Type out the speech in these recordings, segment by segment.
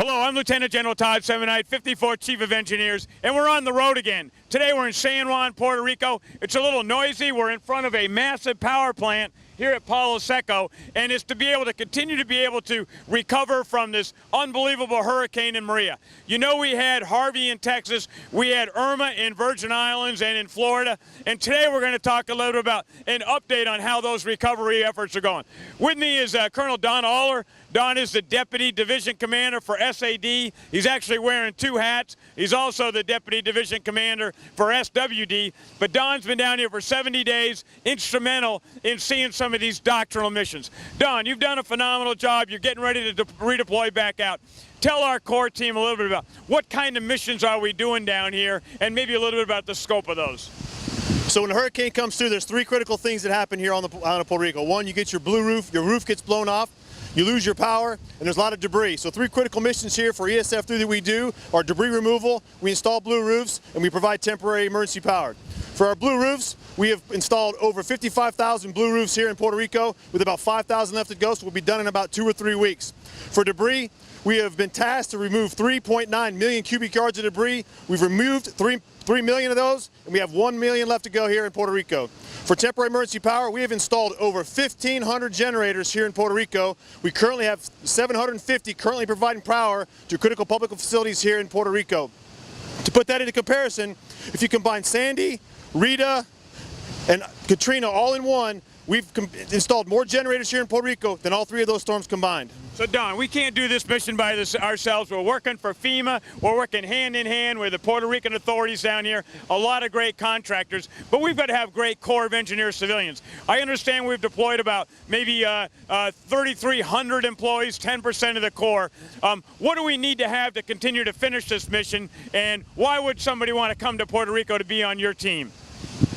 Hello, I'm Lieutenant General Todd Semonite, 54th Chief of Engineers, and we're on the road again. Today we're in San Juan, Puerto Rico. It's a little noisy. We're in front of a massive power plant here at Palo Seco, and it's to be able to continue to recover from this unbelievable Hurricane in Maria. You know, we had Harvey in Texas, we had Irma in Virgin Islands and in Florida, and today we're going to talk a little bit about an update on how those recovery efforts are going. With me is Colonel Donovan Ollar. Don is the Deputy Division Commander for SAD. He's actually wearing two hats. He's also the Deputy Division Commander for SWD. But Don's been down here for 70 days, instrumental in seeing some of these doctrinal missions. Don, you've done a phenomenal job. You're getting ready to redeploy back out. Tell our Corps team a little bit about what kind of missions are we doing down here, and maybe a little bit about the scope of those. So when a hurricane comes through, there's three critical things that happen here on Puerto Rico. One, you get your blue roof. Your roof gets blown off. You lose your power, and there's a lot of debris. So three critical missions here for ESF3 that we do are debris removal, we install blue roofs, and we provide temporary emergency power. For our blue roofs, we have installed over 55,000 blue roofs here in Puerto Rico with about 5,000 left to go, so we'll be done in about 2 or 3 weeks. For debris, we have been tasked to remove 3.9 million cubic yards of debris. We've removed 3 million of those, and we have 1 million left to go here in Puerto Rico. For temporary emergency power, we have installed over 1,500 generators here in Puerto Rico. We currently have 750 currently providing power to critical public facilities here in Puerto Rico. To put that into comparison, if you combine Sandy, Rita, and Katrina all in one, we've installed more generators here in Puerto Rico than all three of those storms combined. So Don, we can't do this mission by ourselves. We're working for FEMA. We're working hand in hand with the Puerto Rican authorities down here, a lot of great contractors, but we've got to have great Corps of Engineers civilians. I understand we've deployed about maybe 3,300 employees, 10% of the Corps. What do we need to have to continue to finish this mission, and why would somebody want to come to Puerto Rico to be on your team?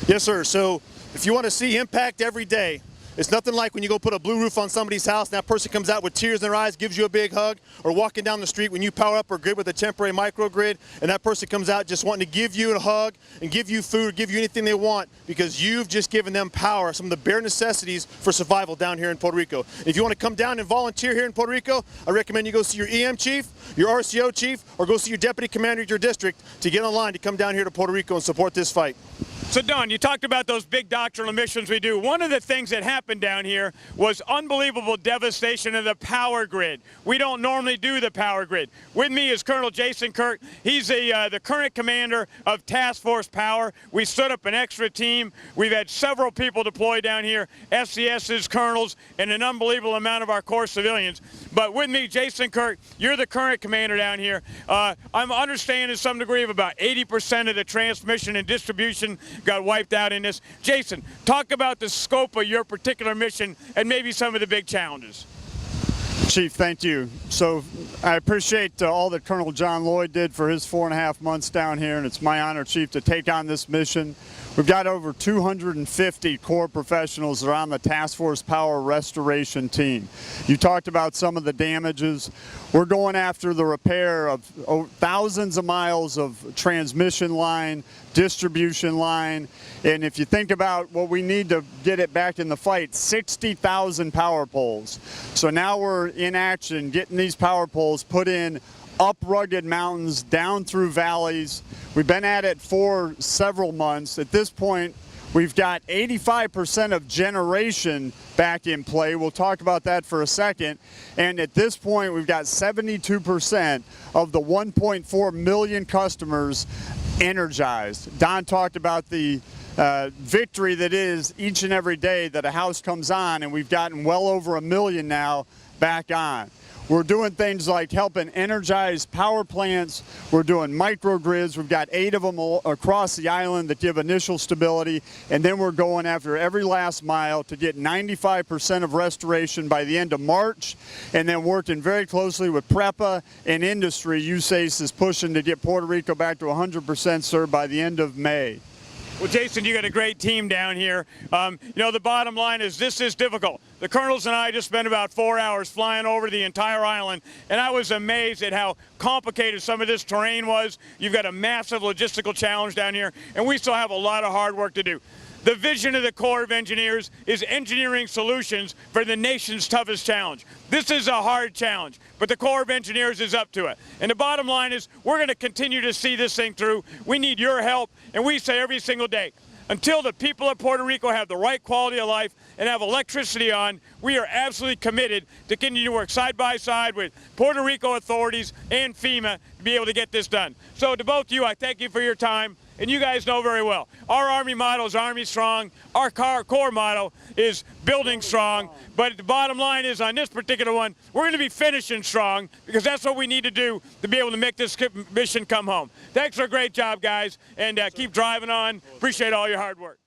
Yes, sir. So if you want to see impact every day, it's nothing like when you go put a blue roof on somebody's house and that person comes out with tears in their eyes, gives you a big hug, or walking down the street when you power up or grid with a temporary microgrid and that person comes out just wanting to give you a hug and give you food, give you anything they want because you've just given them power, some of the bare necessities for survival down here in Puerto Rico. If you want to come down and volunteer here in Puerto Rico, I recommend you go see your EM chief, your RCO chief, or go see your deputy commander of your district to get online to come down here to Puerto Rico and support this fight. So Don, you talked about those big doctrinal missions we do. One of the things that happened down here was unbelievable devastation of the power grid. We don't normally do the power grid. With me is Colonel Jason Kirk. He's the current commander of Task Force Power. We stood up an extra team. We've had several people deployed down here, SCSs, colonels, and an unbelievable amount of our Corps civilians. But with me, Jason Kirk, you're the current commander down here. I'm understanding to some degree of about 80% of the transmission and distribution got wiped out in this. Jason, talk about the scope of your particular mission and maybe some of the big challenges. Chief, thank you. So I appreciate all that Colonel John Lloyd did for his 4.5 months down here, and it's my honor, Chief, to take on this mission. We've got over 250 Corps professionals that are on the Task Force Power Restoration team. You talked about some of the damages. We're going after the repair of thousands of miles of transmission line, distribution line, and if you think about what we need to get it back in the fight, 60,000 power poles. So now we're in action getting these power poles put in up rugged mountains, down through valleys. We've been at it for several months. At this point, we've got 85% of generation back in play. We'll talk about that for a second. And at this point, we've got 72% of the 1.4 million customers energized. Don talked about the victory that is each and every day that a house comes on, and we've gotten well over 1 million now back on. We're doing things like helping energize power plants. We're doing microgrids. We've got 8 of them across the island that give initial stability. And then we're going after every last mile to get 95% of restoration by the end of March. And then working very closely with PREPA and industry, USACE is pushing to get Puerto Rico back to 100% served by the end of May. Well, Jason, you got a great team down here. You know, the bottom line is this is difficult. The colonels and I just spent about 4 hours flying over the entire island, and I was amazed at how complicated some of this terrain was. You've got a massive logistical challenge down here, and we still have a lot of hard work to do. The vision of the Corps of Engineers is engineering solutions for the nation's toughest challenge. This is a hard challenge, but the Corps of Engineers is up to it. And the bottom line is we're going to continue to see this thing through. We need your help, and we say every single day, until the people of Puerto Rico have the right quality of life and have electricity on, we are absolutely committed to continue to work side by side with Puerto Rico authorities and FEMA to be able to get this done. So to both of you, I thank you for your time. And you guys know very well, our Army motto is Army Strong. Our Corps motto is Building Strong. But the bottom line is, on this particular one, we're going to be finishing strong, because that's what we need to do to be able to make this mission come home. Thanks for a great job, guys, and keep driving on. Appreciate all your hard work.